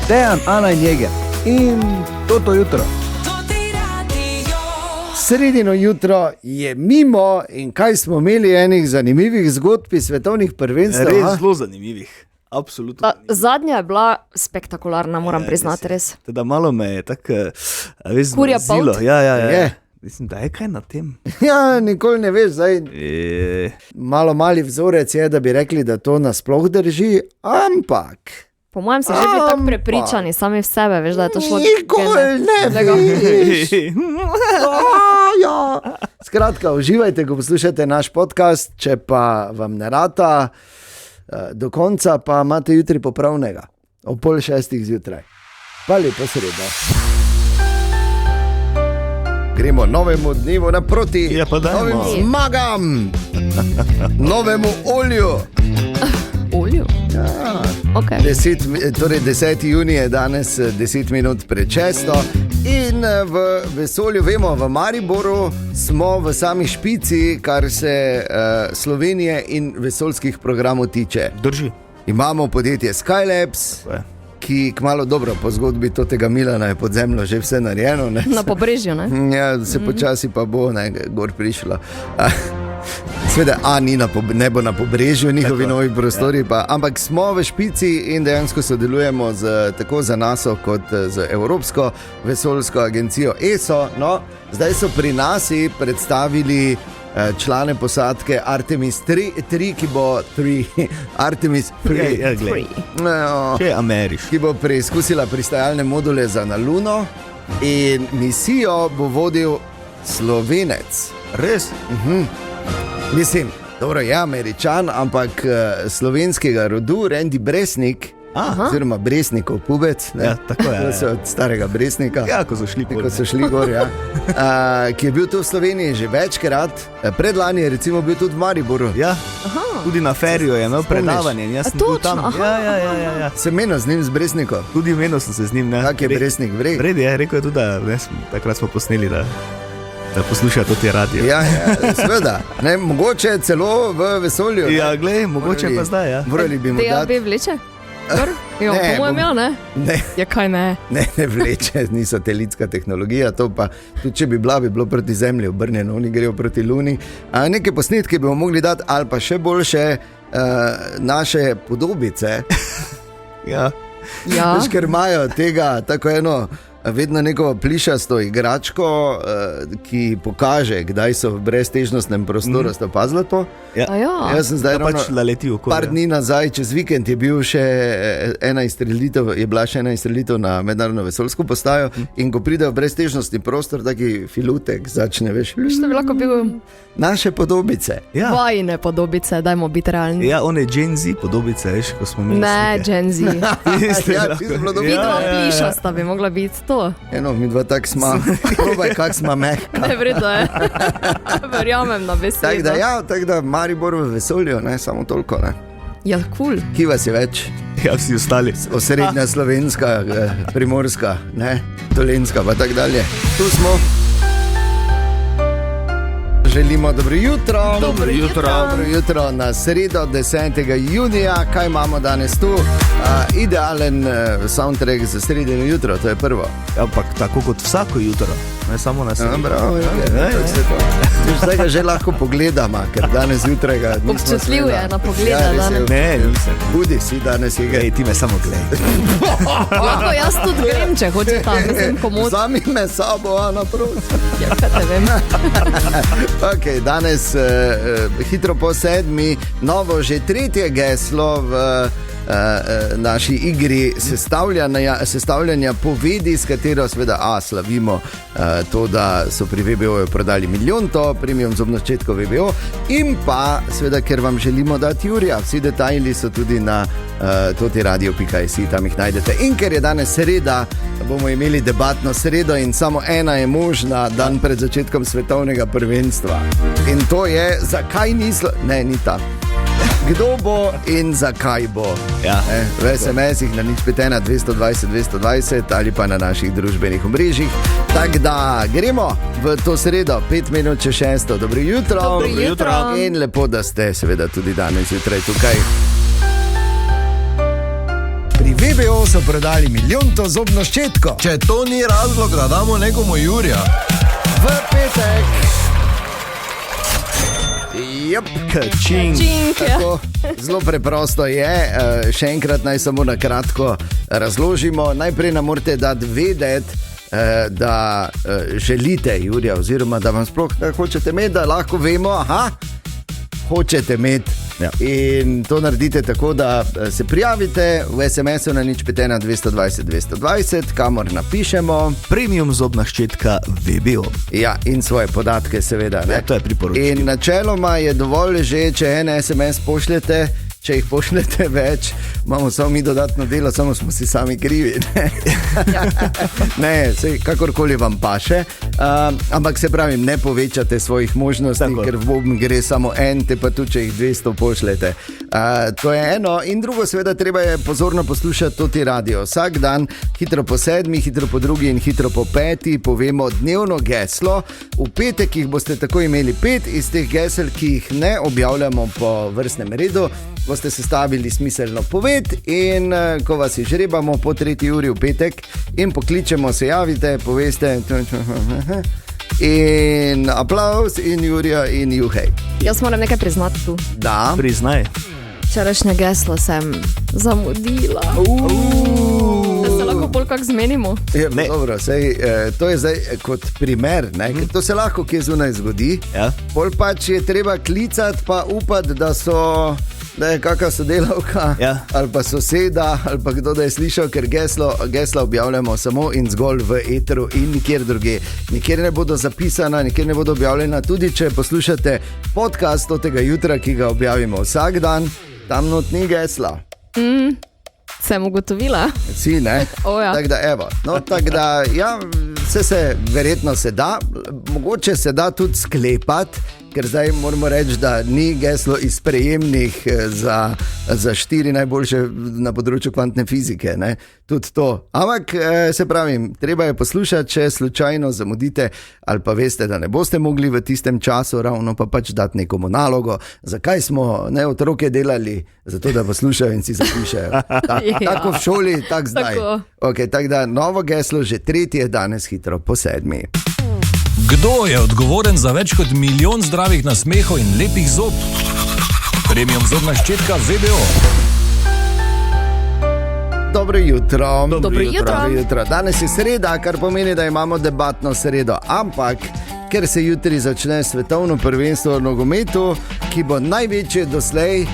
Dejan, Ana in Jeger. In to jutro. Sredino jutro je mimo in kaj smo imeli enih zanimivih zgodb iz svetovnih prvenstev. Res zelo zanimivih. Absolutno. Zadnja je bila spektakularna, moram priznati, res. Teda malo me je tako, Kurja zmrzilo. polt. Ja. Mislim, da je kaj na tem. Ja, nikoli ne veš, zdaj. Malo mali vzorec je, da bi rekli, da to nasploh drži, ampak... Po mojem se že bi tako prepričani sami v sebe, veš, da je to šlo... Nikoli ne vidiš. Ja. Skratka, uživajte, ko poslušate naš podcast, če pa vam ne rata, do konca pa imate jutri popravnega, ob 5:30 zjutraj. Pa lepo sredo. Gremo novemu dnevu naproti, Ja, pa dajmo. novim zmagam, novemu olju. Olju? Ja. Okay. 10. junij je danes 10 minut pred 6. In v vesolju, vemo, v Mariboru smo v sami špici, kar se Slovenije in vesoljskih programov tiče. Drži. Imamo podjetje Skylabs, ki kmalu dobro po zgodbi tega Milana je pod zemljo že vse narejeno. Ne? Na pobrežju, ne? Ja, se počasi pa bo gor prišlo. Sveda, ne bo na pobrežju, njihovi novi prostori, pa, ampak smo v špici in dejansko sodelujemo tako z NASA kot z Evropsko vesoljsko agencijo ESO. No, zdaj so pri nas predstavili člane posadke Artemis 3, ki bo Artemis 3, Če je ameriški. ki bo preizkusila pristajalne module za na Luno in misijo bo vodil Slovenec. Res? Mislim, dobro je Američan, ampak slovenskega rodu, Randy Bresnik, oziroma Bresnikov pubec, ne? Ja, tako je. To so od starega Bresnika. Ja, ko so šli gor, ja. Ki je bil tu v Sloveniji že večkrat, predlani je recimo bil tudi v Mariboru. Ja, tudi na feriju je imel predavanje. Jaz sem bil tam. Ja. Sem menil z njim, z Bresnikom. Tudi menil sem se z njim. Kak je Bresnik vred? Vred je, rekel je tudi, da takrat smo posneli, da poslušajo tudi radio. Ja, seveda. Mogoče celo v vesolju. Ja, glej, mogoče pa zdaj, ja. Morali bi mu dati. DAB vleče? Jo, po mojem ja, ne? Ne. Ja, kaj ne? Ne vleče, ni satelitska tehnologija, to pa, tudi če bi bilo proti Zemlji obrnjeno, oni grejo proti Luni. Neke posnetke bi mogli dati, ali pa še boljše naše podobice. Ja. Veš, ker imajo tega, tako eno, vedno neko plišasto igračko, ki pokaže, kdaj so v breztežnostnem prostoru. Ste opazili to? Ja. Jaz sem zdaj par dni nazaj, čez vikend je bil še bila še ena izstrelitev na mednarodno vesoljsko postajo in ko pride v breztežnostni prostor, taki filutek začne, veš, Što bi lahko bil naše podobice. Ja. vajine podobice, dajmo biti realni. Ja, one Gen Z podobice, veš, ko smo imeli Ne, slike. Gen Z. Ja, čisto bilo dobro. Vidva plišasta bi mogla biti to. Eno, mi dva tak smo, probaj kak smo mehka. Ne, vredo je. Verjamem na besedo. Tako da Maribor v vesolju, ne, samo toliko, ne. Ja, cool. Ki vas je več? Ja, vsi ostali. Osrednja slovenska, primorska, ne, dolenska pa tak dalje. Tu smo. Želimo dobro jutro. Dobro jutro. Dobro jutro na sredo 10. junija. Kaj imamo danes tu? Idealen soundtrack za sredino jutro, to je prvo. Ampak tako kot vsako jutro, ne samo na sredo. Bravo, zdaj ga že lahko pogledamo, ker danes zjutraj ga nismo Občutljiv je na pogleda res je danes. Ne, nisem. Budi si danes je Ej, ti me samo gledaj. Lahko jaz tudi grem, če hoče tam, mislim, komod. Vzami me s sabo, Ana, prosim. Ja, kaj te vem. Okay, danes hitro po 7, novo že tretje geslo v naši igri sestavljanja povedi, s katero seveda slavimo to, da so pri VBO prodali 1 milijon premium zobno ščetko VBO in pa seveda, ker vam želimo dati Jurija. Vsi detajli so tudi na totiradio.si, tam jih najdete. In ker je danes sreda, bomo imeli debatno sredo in samo ena je možna, dan pred začetkom svetovnega prvenstva. In to je, zakaj ni ta. Kdo bo in zakaj bo? Ja. V SMS-ih na 051 220 220 ali pa na naših družbenih omrežjih. Tako da gremo v to sredo, 5 minut čez 6. Dobro jutro. Dobro jutro. In lepo, da ste seveda tudi danes jutraj tukaj. Pri VBO zato so prodali milijonto zobno ščetko. Če to ni razlog, da damo nekomu Jurija. V petek. Jep, Kačink, ja. Tako, zelo preprosto je, še enkrat naj samo na kratko razložimo. Najprej nam morate dati vedeti, da želite Jurija, oziroma da vam sploh hočete imeti, da lahko vemo, hočete imeti. Ja. In to naredite tako, da se prijavite v SMS-u na 051 220 220, kamor napišemo Premium zobna ščetka VBO. Ja, in svoje podatke seveda, ne? Ja, to je priporočilo. In načeloma je dovolj že, če en SMS pošljete. Če jih pošljete več, imamo samo mi dodatno delo, samo smo si sami krivi. Ne, kakorkoli vam paše. Ampak se pravim, ne povečate svojih možnosti, tako. Ker v Bobn gre samo en, te pa tudi, če jih 200 pošljete. To je eno. In drugo, seveda, treba je pozorno poslušati toti radio. Vsak dan, hitro po 7, hitro po 2 in hitro po 5 povemo dnevno geslo. V petek jih boste tako imeli 5 iz teh gesel, ki jih ne objavljamo po vrstnem redu. Boste sestavili smiselno poved in ko vas izžrebamo po 3. uri v petek in pokličemo, se javite, poveste in aplauz in Jurija in juhej. Jaz moram nekaj priznati tu. Da. Priznaj. Včerajšnje geslo sem zamudila. Da se lahko bolj kak zmenimo. Ja, dobro, to je zdaj kot primer, ne? Ker to se lahko kje zunaj zgodi. Ja. Bolj pač je treba klicati pa upati, da je kakšna sodelavka, ja. Ali pa soseda, ali pa kdo da je slišal, ker gesla objavljamo samo in zgolj v eteru in nikjer druge. Nikjer ne bodo zapisana, nikjer ne bodo objavljena, tudi če poslušate podcast od tega jutra, ki ga objavimo vsak dan, tam not ni gesla. Sem ugotovila. Si, ne? Ja. Tako da, evo. No, tako da, ja, verjetno se da, mogoče se da tudi sklepati, ker zdaj moramo reči, da ni geslo iz prejemnih za 4 najboljše na področju kvantne fizike, ne? Tudi to. Ampak, se pravim, treba je poslušati, če slučajno zamudite ali pa veste, da ne boste mogli v tistem času ravno pa pač dati nekomu nalogo. Zakaj smo otroke delali? Zato, da poslušajo in si zapišejo. Tako v šoli, tako zdaj. Okay, tako da novo geslo, že 3. je danes hitro po 7. Kdo je odgovoren za več kot milijon zdravih nasmehov in lepih zob? Premium zobna ščetka VBO. Dobro jutro. Dobro jutro. Danes je sreda, kar pomeni, da imamo debatno sredo. Ampak, ker se jutri začne svetovno prvenstvo v nogometu, ki bo največje doslej,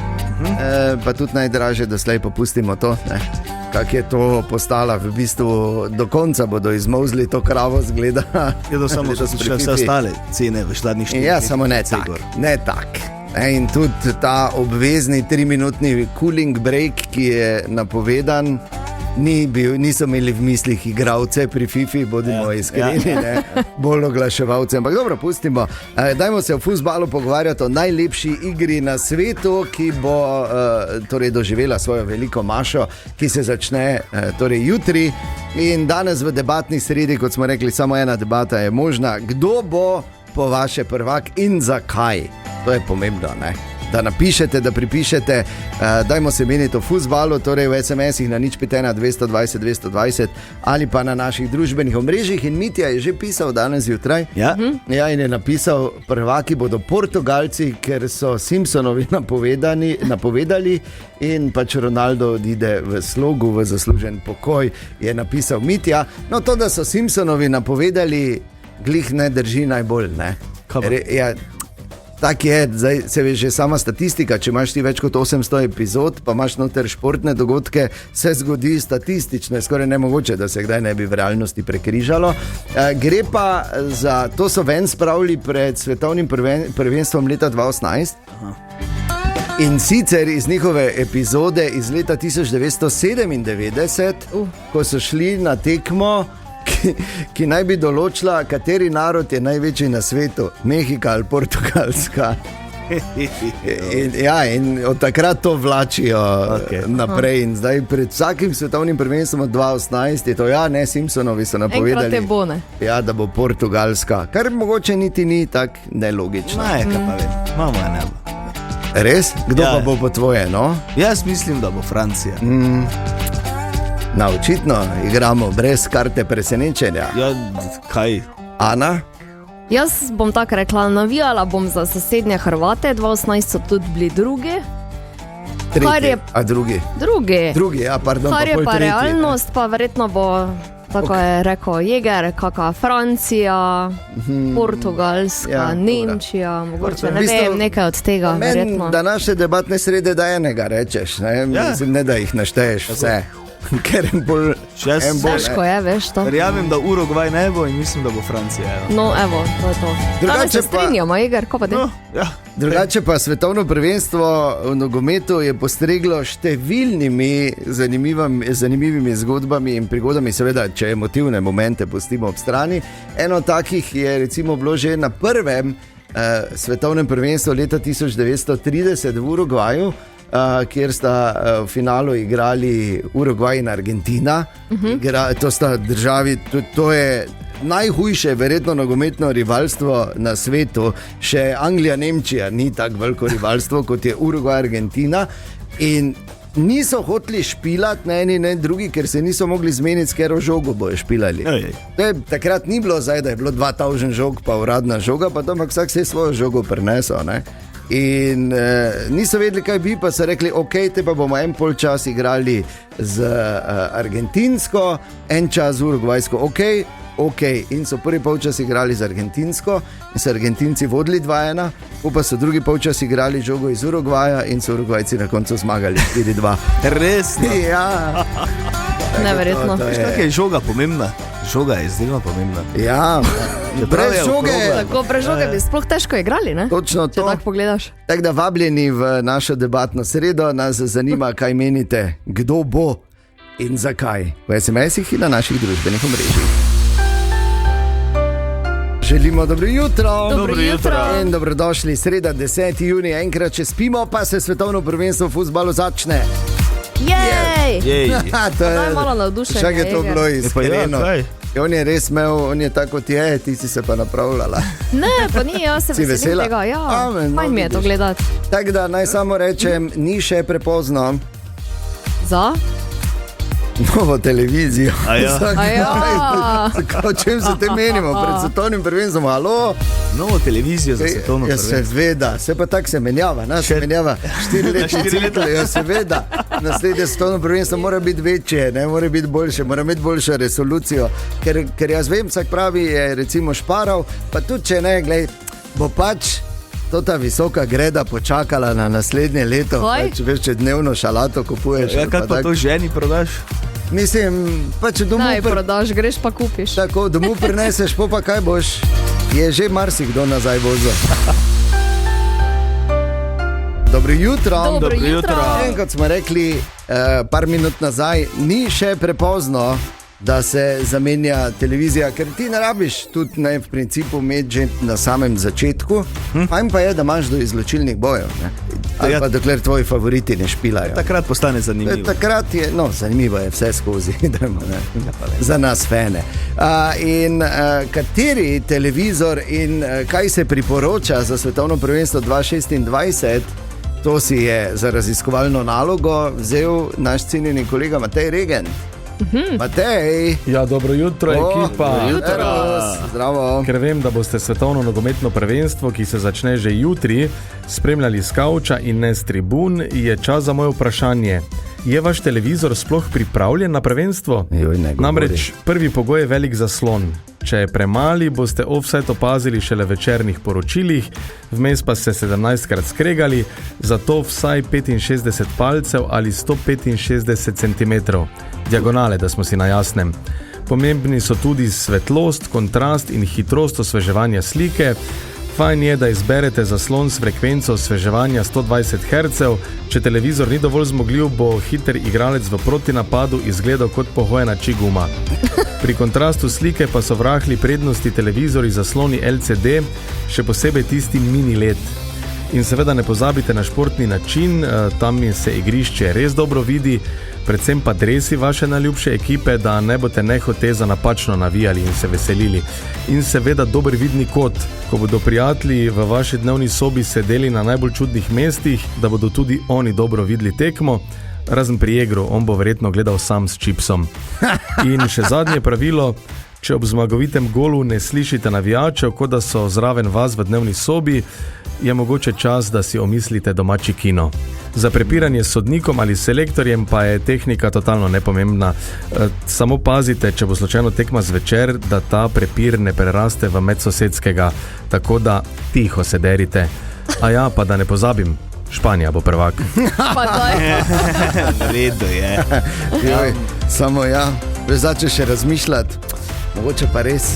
pa tudi najdražje doslej, popustimo to, ne? Kako je to postala, v bistvu do konca bodo izmozli to kravo zgleda. Je to samo, da so še vse ostale cene v šladnih štirih. Ja, samo ne tak. In tudi ta obvezni 3-minutni cooling break, ki je napovedan, niso imeli v mislih igralce pri FIFA, bodimo iskreni, bolj oglaševalce. Ampak dobro, pustimo. Dajmo se v fuzbalu pogovarjati o najlepši igri na svetu, ki bo torej doživela svojo veliko mašo, ki se začne torej jutri. In danes v debatni sredi, kot smo rekli, samo ena debata je možna. Kdo bo po vaše prvak in zakaj? To je pomembno, ne? Da napišete, da pripišete, dajmo se meniti o fuzbalu, torej v SMS-ih na 051 220 220 ali pa na naših družbenih omrežjih. In Mitja je že pisal danes zjutraj. Ja? Ja, in je napisal, prvaki bodo Portugalci, ker so Simpsonovi napovedali in pač Ronaldo odide v slogu, v zaslužen pokoj, je napisal Mitja. No, to, da so Simpsonovi napovedali, glih ne drži najbolj, ne? Tak je, zdaj se veš, že sama statistika, če imaš ti več kot 800 epizod, pa imaš noter športne dogodke, se zgodi statistično, skoraj nemogoče, da se kdaj ne bi v realnosti prekrižalo. Gre pa za, to so ven spravili pred svetovnim prvenstvom leta 2018. In sicer iz njihove epizode iz leta 1997, ko so šli na tekmo, ki naj bi določila, kateri narod je največji na svetu, Mehika ali Portugalska. In od takrat to vlačijo naprej. In zdaj pred vsakim svetovnim prvenstvom od 2018 je to, Simpsonovi so napovedali, da bo Portugalska, kar mogoče niti ni tako nelogično. Kaj pa vem, imamo eno. Res? Kdo pa bo po tvoje, no? Jaz mislim, da bo Francija. Na očitno igramo brez karte presenečenja. Ja, kaj? Ana? Jaz bom tako rekla, navijala bom za sosednje Hrvate, 2018 so tudi bili drugi. Tretji, a drugi? Drugi, ja, pardon. Kar je pa tretji, realnost, pa verjetno bo, tako je rekel Jeger, kakva Francija, Portugalska, Ja, Nemčija, mogoče, V ne bistvu, vem, nekaj od tega, Meni verjetno. današnje debatne srede da enega rečeš, ne? Mislim, ne da jih našteješ vse. Ker en bolj... Težko je, veš to. Verjamem, da Urugvaj ne bo in mislim, da bo Francija. No, evo, to je to. Danes se strinjamo, Jeger, ko pa te? Ja. Drugače pa svetovno prvenstvo v nogometu je postreglo številnimi zanimivimi zgodbami in prigodami, seveda, če emotivne momente pustimo ob strani. Eno takih je recimo bilo že na prvem svetovnem prvenstvu leta 1930 v Urugvaju, kjer sta v finalu igrali Urugvaj in Argentina. To sta državi, to je najhujše verjetno nogometno rivalstvo na svetu. Še Anglija-Nemčija ni tako veliko rivalstvo, kot je Urugvaj-Argentina. In niso hoteli špilati na eni in drugi, ker se niso mogli zmeniti, s katero žogo bojo špilali. Takrat ni bilo zdaj, da je bilo 2000 žog pa uradna žoga, pa to, ampak vsak se je svojo žogo prinesel, ne? In niso vedeli, kaj bi, pa so rekli, ok, te pa bomo en pol čas igrali z argentinsko, en čas z urugvajsko, ok, in so prvi polčas igrali z argentinsko in so Argentinci vodili 2-1, pa so drugi polčas igrali žogo iz Urugvaja in so Urugvajci na koncu zmagali 4-2. Resno? Ja. Neverjetno. To Veš, kakaj je žoga pomembna? Žoga je izdelno pomembna. Ja, brez žoge. Tako brez žoge bi sploh težko igrali, ne? Točno Če to. tako pogledaš. Tako da vabljeni v našo debatno sredo, nas zanima, kaj menite, kdo bo in zakaj. V SMS-ih in na naših družbenih omrežjih. Želimo dobro jutro. Dobro jutro. In dobrodošli, sreda 10. junija. Enkrat, če spimo, pa se svetovno prvenstvo v fuzbalu začne. Jej! To je Daj malo navdušenja, Čak je to Jeger. bilo iskreno. kaj? On je res imel, on je tako kot je, ti si se pa napravljala. Ne, pa ni, jaz se Si veselim vesela? tega. Ja, Amen, fajn mi je to vidiš. gledati. Tako da naj samo rečem, ni še prepozno. Za? Novo televizijo. A ja. O čem se te menimo? Pred svetovnim prvenstvom, alo? Novo televizijo za svetovno Ja, prvenstvo. seveda, se pa tako se menjava, se menjava 4-letni cikl, ja, seveda. Naslednje svetovno prvenstvo mora biti večje, ne, mora biti boljše, mora imeti boljšo resolucijo, ker jaz vem, vsak pravi je recimo šparal, pa tudi če ne, glej, bo pač ta visoka greda počakala na naslednje leto, pač, veš, če dnevno šalato kupuješ. Ja, kaj pa to ženi prodaš? Mislim, pa če domov Naj prodaš, greš pa kupiš. tako, domov prineseš, pa kaj boš, je že marsikdo nazaj vozil. Dobro jutro. Dobro jutro. Kot smo rekli par minut nazaj, ni še prepozno, da se zamenja televizija, ker ti ne rabiš tudi ne, v principu imeti že na samem začetku. Fajn pa je, da imaš do izločilnih bojev, ne? Ali pa dokler tvoji favoriti ne špilajo. Takrat postane zanimivo. Takrat je, no, zanimivo je vse skozi, dajmo, ne, za nas fene. Kateri televizor in kaj se priporoča za svetovno prvenstvo 2026, to si je za raziskovalno nalogo vzel naš cenjeni kolega Matej Regen. Matej! Ja, dobro jutro, ekipa. Zdravo. Ker vem, da boste svetovno nogometno prvenstvo, ki se začne že jutri, spremljali s kavča in ne s tribun, je čas za moje vprašanje. Je vaš televizor sploh pripravljen na prvenstvo? Namreč prvi pogoj je velik zaslon. Če je premali, boste offside opazili šele v večernih poročilih, vmes pa se 17krat skregali, zato vsaj 65 palcev ali 165 cm. Diagonale, da smo si na jasnem. Pomembni so tudi svetlost, kontrast in hitrost osveževanja slike. Fajn je, da izberete zaslon s frekvenco osveževanja 120 Hz. Če televizor ni dovolj zmogljiv, bo hiter igralec v protinapadu izgledal kot pohojena čiguma. Pri kontrastu slike pa so vrahli prednosti televizori zasloni LCD, še posebej tisti mini LED. In seveda ne pozabite na športni način, tam se igrišče res dobro vidi, predvsem pa dresi vaše najljubše ekipe, da ne boste nehoteza napačno navijali in se veselili. In seveda dober vidni kot, ko bodo prijatelji v vaši dnevni sobi sedeli na najbolj čudnih mestih, da bodo tudi oni dobro videli tekmo. Razen pri Jegru, on bo verjetno gledal sam s čipsom. In še zadnje pravilo, če ob zmagovitem golu ne slišite navijačev, kot da so zraven vas v dnevni sobi, je mogoče čas, da si omislite domači kino. Za prepiranje s sodnikom ali selektorjem pa je tehnika totalno nepomembna. Samo pazite, če bo slučajno tekma zvečer, da ta prepir ne preraste v medsosedskega, tako da tiho se derite. A ja, pa da ne pozabim, Španija bo prvak. Pa daj. V redu je. Joj, samo ja, začneš še razmišljati, mogoče pa res.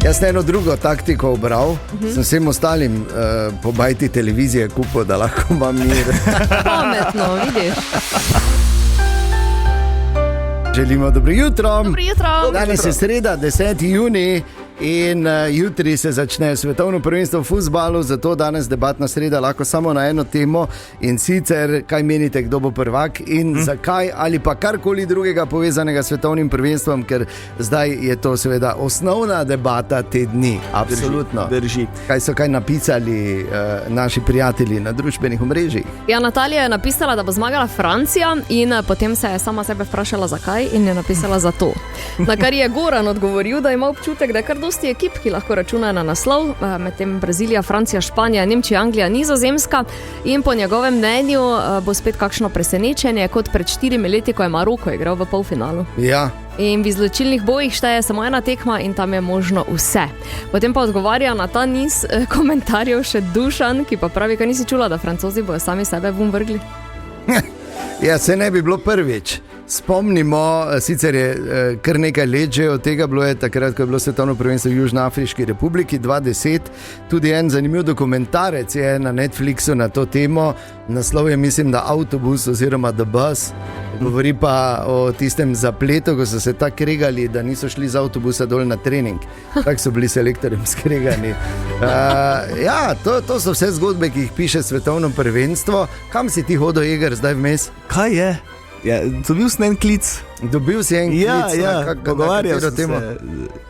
Jaz sem eno drugo taktiko obral, sem vsem ostalim po bajti televizije kupil, da lahko imam mir. Pametno, vidiš. Želimo dobro jutro. Dobro jutro. Danes je sreda, 10. junij in jutri se začne svetovno prvenstvo v fuzbalu, zato danes debatna sreda lahko samo na eno temo in sicer, kaj menite, kdo bo prvak in zakaj ali pa karkoli drugega povezanega s svetovnim prvenstvom, ker zdaj je to seveda osnovna debata te dni. Absolutno. Drži. Kaj napisali naši prijatelji na družbenih omrežjih? Ja, Natalija je napisala, da bo zmagala Francija in potem se je sama sebe vprašala, zakaj in je napisala za to. Na kar je Goran odgovoril, da ima občutek, da je kar dosti ekip, ki lahko računajo na naslov, medtem Brazilija, Francija, Španija, Nemčija, Anglija, Nizozemska in po njegovem mnenju bo spet kakšno presenečenje, kot pred 4 leti, ko je Maroko igral v polfinalu. Ja. In v izločilnih bojih šteje samo ena tekma in tam je možno vse. Potem pa odgovarja na ta niz komentarjev še Dušan, ki pa pravi, kaj nisi čula, da Francozi bojo sami sebe vun vrgli. Ja, se ne bi bilo prvič. Spomnimo, sicer je kar nekaj let že od tega bilo je takrat, ko je bilo svetovno prvenstvo v Južnoafriški republiki 2010. Tudi en zanimiv dokumentarec je na Netflixu na to temo. Naslov je, mislim, da Avtobus oziroma The Bus. Govori pa o tistem zapletu, ko so se tako kregali, da niso šli z avtobusa dol na trening. Tako so bili selektorjem skregani. Ja, to so vse zgodbe, ki jih piše svetovno prvenstvo. Kam si ti hodil, Jeger, zdaj vmes? Kaj je? Ja, dobil sem en klic. Dobil si en klic? Ja, pogovarjal sem se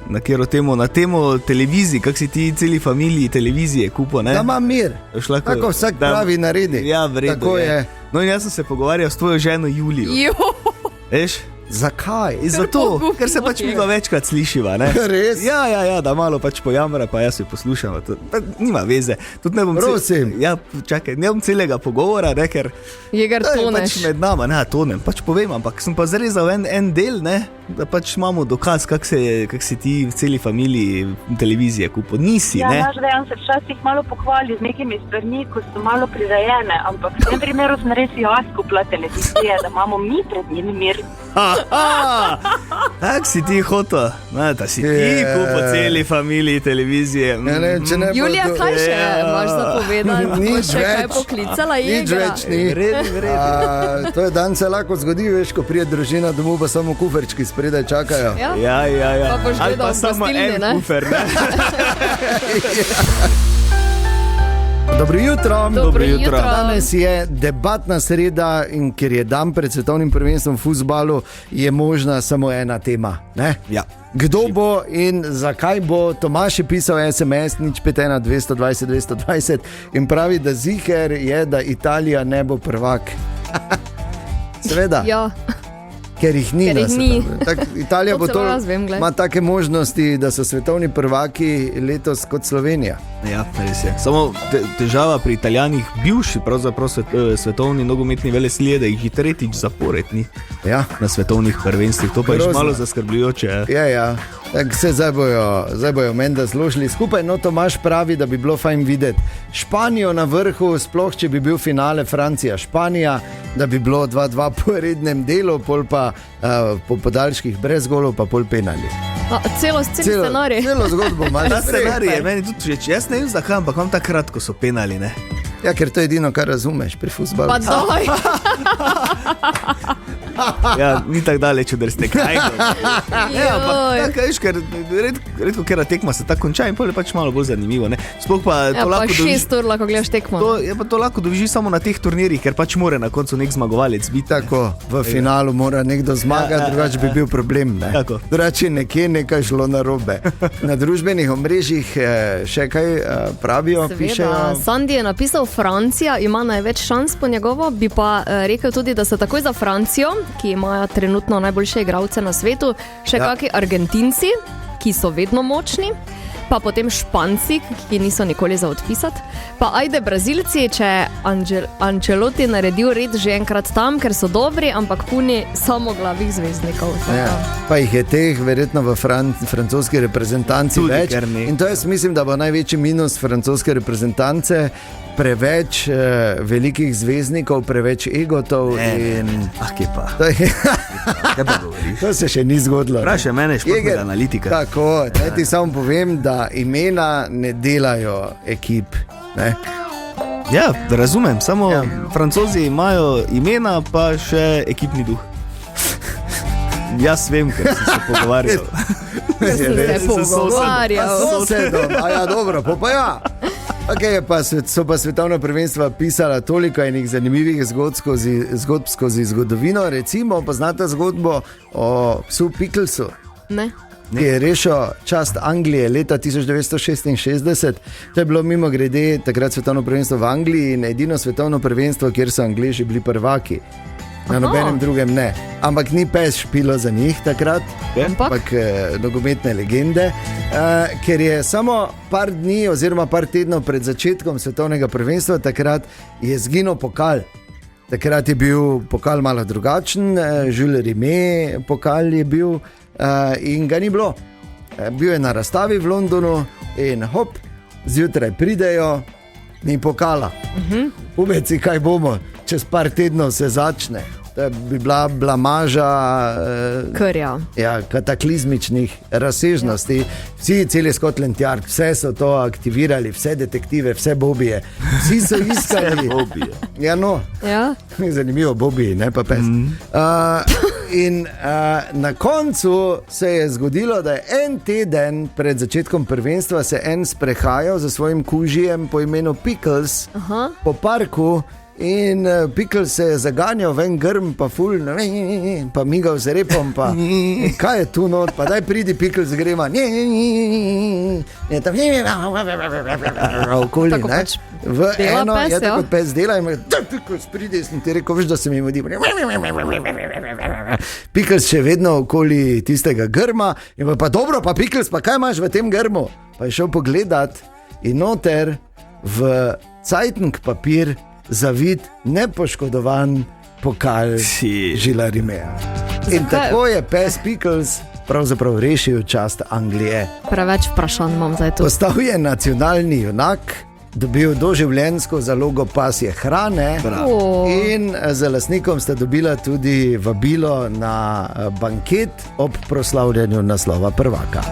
na katero temo, na temo televiziji, kak si ti celi familiji televizije kupo, ne? Da ima mir, tako vsak pravi naredi. Ja, v redu tako je. No in jaz sem se pogovarjal s tvojo ženo Julijo. Veš? Zakaj? Zato, ker se pač mi večkrat slišiva, ne? Res? Ja, da malo pač pojamra, pa jaz jo poslušam. Nima veze. Tudi ne bom Prosim. Čakaj, ne bom celega pogovora, ne, ker Jeger, toneš. Pač med nama, ne, tonem, pač povem, ampak sem pa zarezal en del, ne, da pač imamo dokaz, kak si ti v celi familiji televizije kupo. Nisi, ne? Ja, naš dejan se včasih malo pohvali z nekimi stvarmi, ko so malo prirejene, ampak v tem primeru sem res jaz kupila televizije, da imamo mi pred njimi mir. Tak si ti hotel, da si ti kupo celi familiji televizije. Julija, kaj še imaš za povedati? Nič še kaj več. poklicala Jegra? Nič več ni. To je dan se lahko zgodi, veš, ko prije družina domov, pa samo kuferčki spredaj čakajo. Ja? Ja. Pa boš Ali gledal pa v samo gostilni, en ne? kufer, ne? Dobro jutro. Dobro jutro. Danes je debatna sreda in ker je dan pred svetovnim prvenstvom v fuzbalu, je možna samo ena tema, ne? Ja. Kdo bo in zakaj bo? Tomaž je pisal SMS 051 220 220 in pravi, da ziher je, da Italija ne bo prvak. Seveda. Ja. Ker jih ni. Italija bo to, jaz vem, glej. ima take možnosti, da so svetovni prvaki letos kot Slovenija. Ja, res je. Samo težava pri Italijanih, bivši pravzaprav svetovni nogometni velesili je, da jih tretjič zapored ni na svetovnih prvenstvih. To pa je malo zaskrbljujoče. Ja. Zdaj bojo menda zložili skupaj. No, Tomaž pravi, da bi bilo fajn videti Španijo na vrhu, sploh če bi bil finale Francija-Španija, da bi bilo 2-2 po rednem delu, pol pa po podaljških brez golov, pa pol penali. Celo scenarij. Celo zgodbo imaš. Ta scenarij je meni tudi všeč. Jaz ne vem zakaj, ampak vam takrat, ko so penali, ne? Ja, ker to je edino, kar razumeš pri fuzbalu. Pa daj. Ja, ni tako daleč od resne kaj. Ja, pa tako, veš, ker redko kera tekma se tako konča in pol je pač malo bolj zanimivo, ne. Sploh pa Ja, to pa lahko 6 ur lahko gledaš tekmo. to lahko doživiš samo na teh turnirjih, ker pač more na koncu nek zmagovalec biti. Tako, v finalu mora nekdo zmagati, drugače bi bil problem, ne. Tako. Drugače nekje nekaj šlo narobe. Na družbenih omrežjih še kaj pravijo, pišejo. Sandy je napisal, Francija ima največ šans po njegovo, bi pa rekel tudi, da so takoj za Francijo, ki imajo trenutno najboljše igralce na svetu, še kaki Argentinci, ki so vedno močni, pa potem Španci, ki niso nikoli za odpisati, pa ajde Brazilci, če Ancelotti naredil red že enkrat tam, ker so dobri, ampak puni samo glavih zvezdnikov. Pa jih je teh verjetno v francoski reprezentanci Tudi, več. ker ni. In to jaz mislim, da bo največji minus francoske reprezentance, preveč velikih zvezdnikov, preveč egotov in... Kje pa? Kaj pa govoriš? To se še ni zgodilo. Vprašaj mene, športnega analitika. Tako, ti samo povem, da imena ne delajo ekip. Ne? Ja, razumem, samo Francozi imajo imena, pa še ekipni duh. Jaz vem, ker sem se pogovarjal. Pogovarjal. Ja, dobro, pa ja. Okay, so pa svetovna prvenstva pisala toliko enih zanimivih zgodb skozi zgodovino. Recimo, poznate zgodbo o psu Picklesu? Ne. Ki je rešil čast Anglije leta 1966. To je bilo mimo grede takrat svetovno prvenstvo v Angliji in edino svetovno prvenstvo, kjer so Angleži bili prvaki. Na nobenem drugem ne. Ampak ni pes špilo za njih takrat, ampak nogometne legende, ker je samo par dni oziroma par tednov pred začetkom svetovnega prvenstva takrat je zginil pokal. Takrat je bil pokal malo drugačen, Jules Rimet pokal je bil in ga ni bilo. Bil je na razstavi v Londonu in hop, zjutraj pridejo, ni pokala. Umeci, kaj bomo, čez par tednov se začne. To bi bila blamaža kataklizmičnih razsežnosti. Vsi, celi Scotland Yard, vse so to aktivirali, vse detektive, vse bobije. Vsi so iskali. Ja, no. Ja. Zanimivo, bobiji, ne pa pes. In na koncu se je zgodilo, da je en teden pred začetkom prvenstva se en sprehajal za svojim kužijem po imenu Pickles po parku. In Pickles se je zaganjal v en grm, pa ful, pa migal z repom, pa kaj je tu not, pa daj pridi Pickles, grema, je tam okoli, ne? V eno, je tako kot pes dela in daj Pickles, pridi, sem ti rekel, veš, da se mi vodi. Pickles še vedno okoli tistega grma in pa dobro, pa Pickles, pa kaj imaš v tem grmu? Pa je šel pogledat in noter v cajtnik papir zavit, nepoškodovan pokal Žila Rimeja. In tako je pes Pickles pravzaprav rešil čast Anglije. Preveč vprašanj imam zdaj tu. Postal je nacionalni junak, dobil doživljenjsko zalogo pasje hrane in z lastnikom sta dobila tudi vabilo na banket ob proslavljanju naslova prvaka.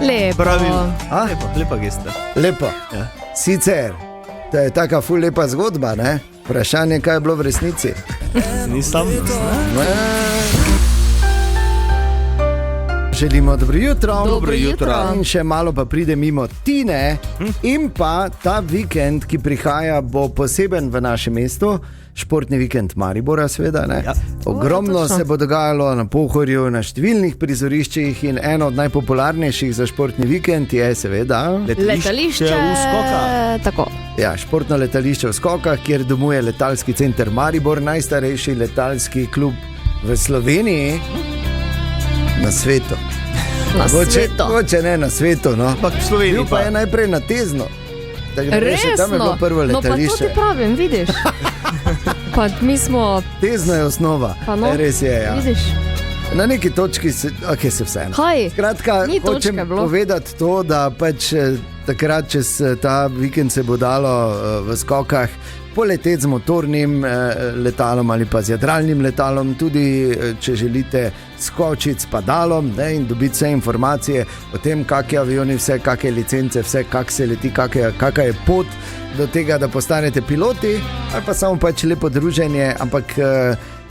Lepa gesta. Lepo. Ja. Sicer, to je taka ful lepa zgodba, ne? Vprašanje, kaj je bilo v resnici? Nisem. Želimo dobro jutro. Dobro jutro. In še malo pa pride mimo Tine. In pa ta vikend, ki prihaja, bo poseben v našem mestu. Športni vikend Maribora, seveda. Ja. Ogromno se bo dogajalo na Pohorju, na številnih prizoriščih in eno od najpopularnejših za športni vikend je seveda letališče v Skokah. Tako. Ja, športno letališče v Skokah, kjer domuje letalski center Maribor, najstarejši letalski klub v Sloveniji, na svetu. Mogoče ne na svetu, no. Ampak v Sloveniji pa je najprej na Tezno. Resno? Tam je bilo prvo letališče. No pa to ti pravim, vidiš. Pa mi smo... Tezno je osnova. No, res je, ja. Vidiš. Na neki točki se vseeno. Skratka, hočem povedati to, da pač takrat čez ta vikend se bo dalo v Skokah poleteti z motornim letalom ali pa z jadralnim letalom, tudi če želite skočiti s padalom, ne, in dobiti vse informacije o tem, kakšni avioni, vse, kakšne licence, vse, kak se leti, kakšna je pot do tega, da postanete piloti, ali pa samo pač lepo druženje, ampak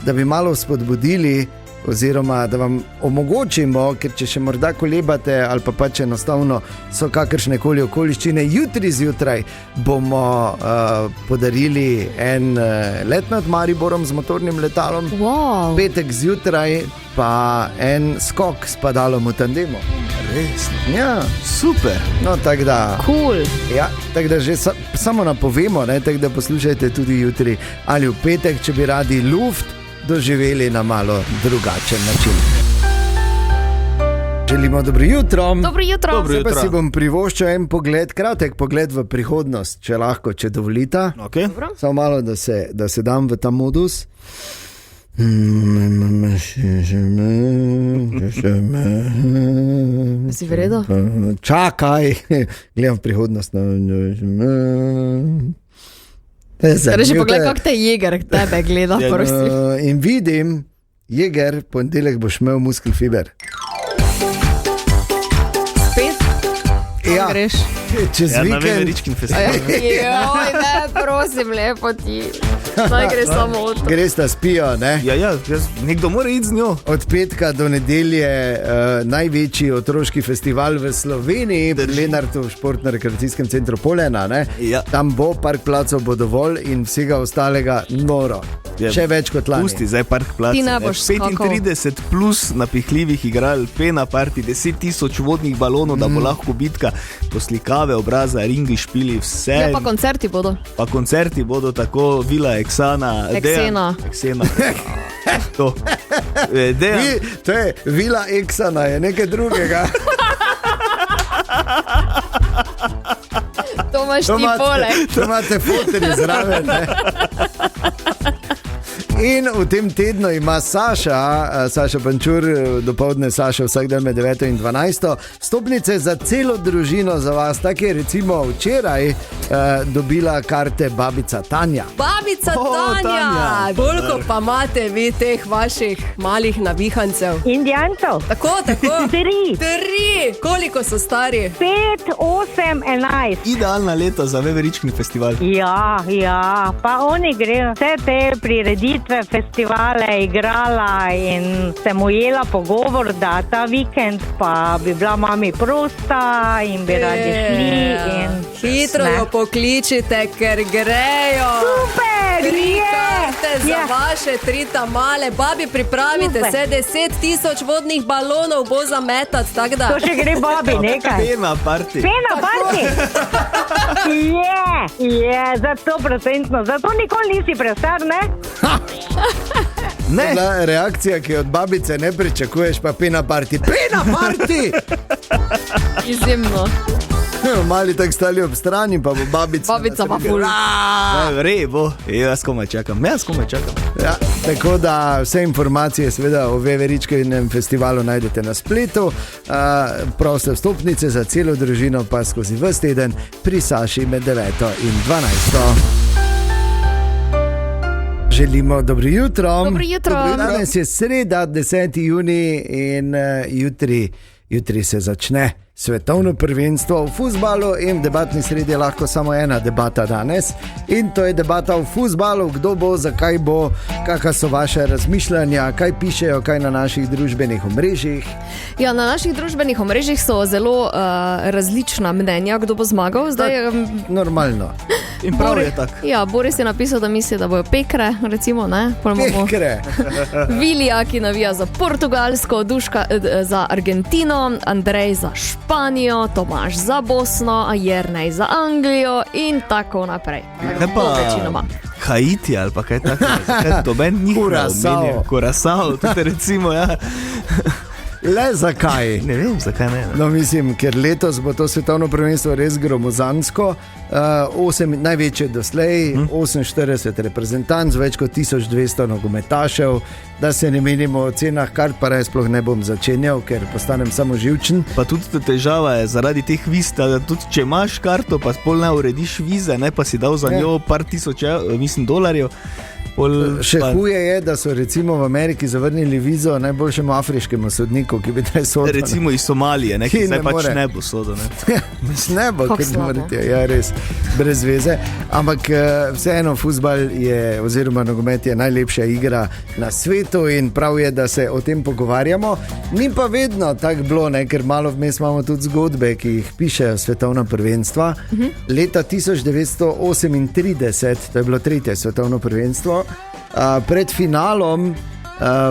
da bi malo spodbudili oziroma da vam omogočimo, ker če še morda kolebate ali pa pač enostavno so kakršne koli okoliščine, jutri zjutraj bomo podarili en let nad Mariborom z motornim letalom, petek zjutraj pa en skok s padalom v tandemu. Res? Ja. Super. No, tako da. Cool. Ja, tako da že samo napovemo, tako da poslušajte tudi jutri ali v petek, če bi radi luft doživeli na malo drugačen način. Želimo dobro jutro. Dobro jutro. Zdaj pa si bom privoščil en pogled, kratek pogled v prihodnost, če lahko, če dovolita. Okay. Samo malo, da se dam v ta modus. Si v redu? Čakaj, gledam v prihodnost. Reži pogled, kako te Jeger tebe gleda, prosim. In vidim, Jeger, ponedeljek boš imel muskelfiber. Spet? Ja. Greš? Čez na vikend. Veveričkin festival. Joj, ne, prosim, lepo ti. Naj gre samo od to. Greš ta spijo, ne? Ja, nekdo mora iti z njo. Od petka do nedelje največji otroški festival v Sloveniji, v Lenartu, v športno-rekreacijskem centru Polena, ne? Ja. Tam bo, park placov bo dovolj in vsega ostalega noro. Ja, še več kot lani. Pusti zdaj park plac. Ti ne boš skakal. 35 plus napihljivih igral, pena party, 10,000 vodnih balonov, da bo lahko bitka, poslikave, obraza, ringi, špili, vse. Ja, pa koncerti bodo. Pa koncerti bodo tako, Vila Eksena. Eksena. To. To je Vila Eksena, je nekaj drugega. To imaš ti poleg. To imate fotelji zraven, ne? In v tem tednu ima Saša Pančur, dopoldne Saša vsak dan med 9 in 12, stopnice za celo družino za vas. Tako je recimo včeraj dobila karte babica Tanja. Babica Tanja! Koliko pa imate vi teh vaših malih navihancev? Indijancev? Tako. 3. Koliko so stari? 5, 8, 11. Idealna leta za Veveričkin festival. Ja, pa oni grejo vse te prireditve, festivale, igrala in sem ujela pogovor, da ta vikend pa bi bila mami prosta in bi radi šli. Hitro jo pokličite, ker grejo. Super, 3 karte za vaše 3 tamale. Babi, pripravite se, 10,000 vodnih balonov bo zametati, tako da. To še gre babi nekaj. Pena party. Je, za 100%. Zato nikoli nisi prestar, ne? Ne. Reakcija, ki od babice ne pričakuješ, pa pena party. Pena party! Izjemno. Mali tak stali ob strani, pa bo babica. Babica pa ful. Rebo, jaz komaj čakam. Ja, tako da vse informacije seveda o Veveričkinem festivalu najdete na spletu. Proste vstopnice za celo družino pa skozi ves teden pri Saši med 9 in 12. Želimo dobro jutro. Dobro jutro. Danes je sreda, 10. junij in jutri se začne svetovno prvenstvo v fuzbalu in v debatni sredi je lahko samo ena debata danes. In to je debata o fuzbalu, kdo bo, zakaj bo, kakšna so vaše razmišljanja, kaj pišejo, kaj na naših družbenih omrežjih. Ja, na naših družbenih omrežjih so zelo različna mnenja, kdo bo zmagal. Zdaj, normalno. In prav je tako. Ja, Boris je napisal, da misli, da bojo Pekre, recimo, ne? Pekre. Vilija, ki navija za Portugalsko, Duška za Argentino, Andrej za Španijo, Tomaž za Bosno, Jernej za Anglijo in tako naprej. Ne pa Haiti ali pa kaj tako. Doben njih Kurasao, tudi recimo, ja. Le zakaj? Ne vem, zakaj ne. No, mislim, ker letos bo to svetovno prvenstvo res gromozansko. 8 največje doslej, 48 reprezentanc, več kot 1200 nogometašev. Da se ne menimo o cenah kart, pa res sploh ne bom začenjal, ker postanem samo živčen. Pa tudi težava je zaradi teh viz, da tudi če imaš karto, pa spol ne urediš vize, ne, pa si dal za njo par tisoč $, Še huje je, da so recimo v Ameriki zavrnili vizo najboljšemu afriškemu sodniku, ki bi taj sodil. Recimo iz Somalije, ki zdaj pač ne bo sodil. Ne bo, kot morate, ja, res, brez veze. Ampak vseeno fuzbal je, oziroma nogomet je najlepša igra na svetu in prav je, da se o tem pogovarjamo. Ni pa vedno tako bilo, ne? Ker malo vmes imamo tudi zgodbe, ki jih pišejo svetovna prvenstva. Leta 1938, to je bilo 3. svetovno prvenstvo, pred finalom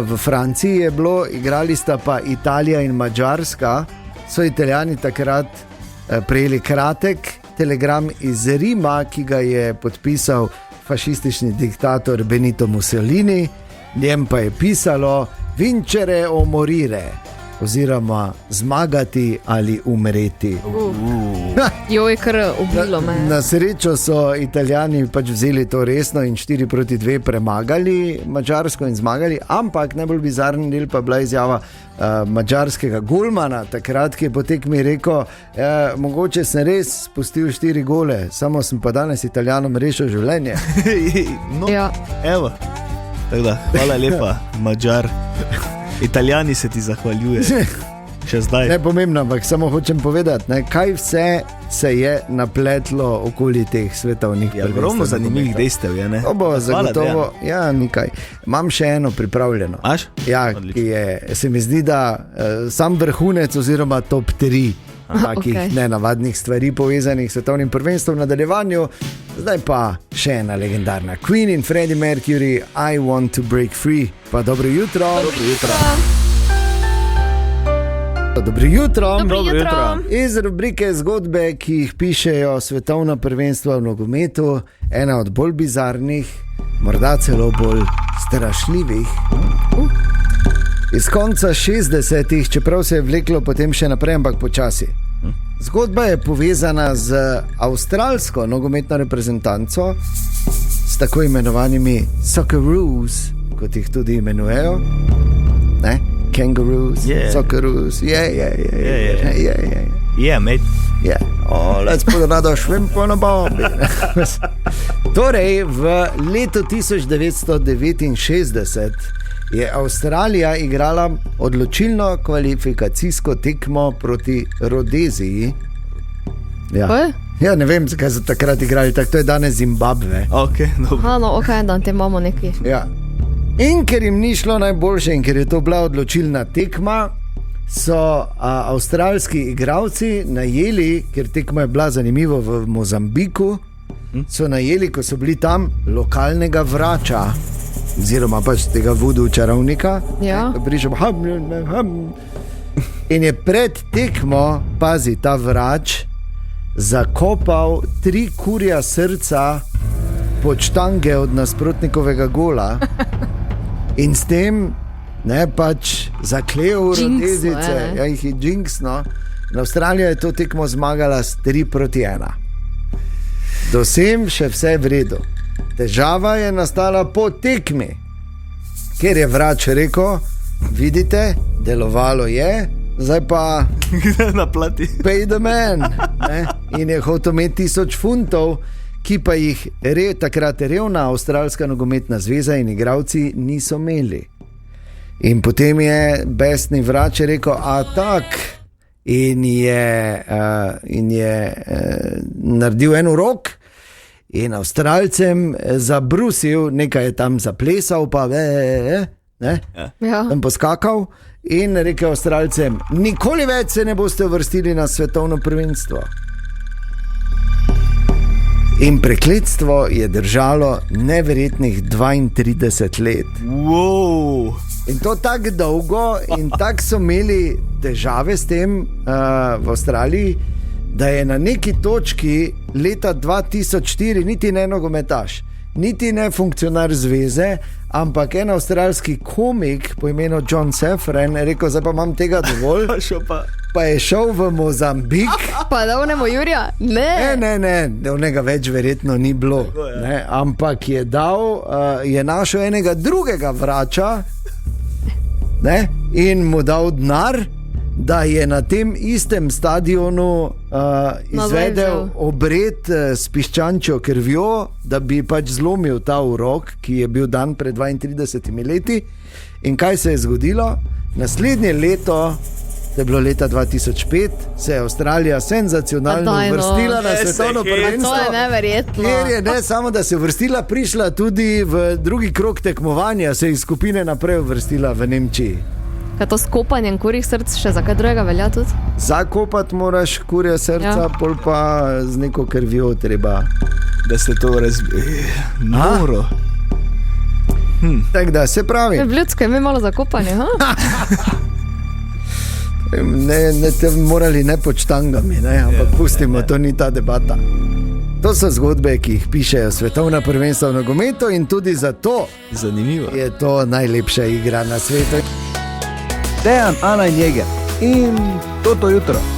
v Franciji je bilo, igrali sta pa Italija in Madžarska, so Italijani takrat prejeli kratek telegram iz Rima, ki ga je podpisal fašistični diktator Benito Mussolini, njem pa je pisalo vincere o morire, oziroma zmagati ali umreti. Joj, kar ubilo me. Na srečo so Italijani pač vzeli to resno in 4-2 premagali Madžarsko in zmagali, ampak najbolj bizarni del pa bila izjava madžarskega golmana, takrat, ki je po tekmi rekel, mogoče sem res spustil 4 gole, samo sem pa danes Italijanom rešil življenje. No, ja. Evo, tako da, hvala lepa, Madžar. Italijani se ti zahvaljuje. Še zdaj. Ne pomembno, ampak samo hočem povedati, ne, kaj vse se je napletlo okoli teh svetovnih prvenstev. Ogromno zanimivih dejstev je, ne? To bo zagotovo, ja, nekaj. Imam še eno pripravljeno. Aš? Ja, ki je, se mi zdi, da sam vrhunec oziroma top 3 takih nenavadnih stvari povezanih s svetovnim prvenstvom v nadaljevanju. Zdaj pa še ena legendarna. Queen in Freddie Mercury, I Want to Break Free. Pa dobro jutro. Dobro jutro. Dobro jutro. Dobro jutro. Iz rubrike zgodbe, ki jih pišejo svetovna prvenstva v nogometu, ena od bolj bizarnih, morda celo bolj strašljivih. Iz konca 60-ih, čeprav se je vleklo potem še naprej, ampak počasi. Zgodba je povezana z avstralsko nogometno reprezentanco, s tako imenovanimi Socceroos, kot jih tudi imenujejo. Ne? Kangaroos, Socceroos, mate. Oh, let's put another shrimp on a bomb. Torej, v letu 1969 je Avstralija igrala odločilno kvalifikacijsko tekmo proti Rodeziji. Ja, ne vem, zakaj so takrat igrali, tako to je danes Zimbabve. Da te imamo neki. Ja. In ker jim ni šlo najboljše in ker je to bila odločilna tekma, so avstralski igralci najeli, ker tekma je bila zanimiva v Mozambiku, so najeli, ko so bili tam, lokalnega vrača, oziroma pač tega vudu čarovnika. Ja. In je pred tekmo, pazi, ta vrač zakopal 3 kurja srca pod štange od nasprotnikovega gola in s tem pač zaklel Rodezice. Ja, jih je jinxno. In Avstralija je to tekmo zmagala s 3-1. Do sem še vse v redu. Težava je nastala po tekmi, ker je vrač rekel, vidite, delovalo je, zdaj pa pay the man. Ne? In je hotel imeti 1000 funtov, ki pa jih takrat revna Avstralska nogometna zveza in igralci niso imeli. In potem je besni vrač rekel, in je naredil en urok in Avstralcem zabrusil, nekaj je tam zaplesal, pa tam poskakal in rekel Avstralcem, nikoli več se ne boste uvrstili na svetovno prvenstvo. In prekletstvo je držalo neverjetnih 32 let. Wow. In to tako dolgo in tako so imeli težave s tem v Avstraliji, da je na neki točki leta 2004 niti ne nogometaš, niti ne funkcionar zveze, ampak en avstralski komik po imenu John Safran je rekel, zdaj pa imam tega dovolj, pa je šel v Mozambik. Pa da onemo Jurija? Ne, da onega več verjetno ni bilo, ne? Ampak je našel enega drugega vrača, ne? In mu dal denar, da je na tem istem stadionu izvedel obred s piščančjo krvjo, da bi pač zlomil ta urok, ki je bil dan pred 32 leti. In kaj se je zgodilo? Naslednje leto, to je bilo leta 2005, se je Avstralija senzacionalno uvrstila na svetovno prvenstvo. To je neverjetno. Ker je ne samo, da se je uvrstila, prišla tudi v drugi krog tekmovanja, se je iz skupine naprej uvrstila v Nemčiji. Kaj to s kopanjem kurjih src še za kaj drugega velja tudi? Zakopati moraš kurje srca, pol pa z neko krvjo treba. Da se to noro. Tako da se pravi. V ljudsko ime malo za kopanje, Ne te morali ne pod štangami, ampak pustimo, to ni ta debata. To so zgodbe, ki jih pišejo svetovna prvenstva v nogometu in tudi zato je to najlepša igra na svetu. Dejan, Ana in Jeger in Toto jutro.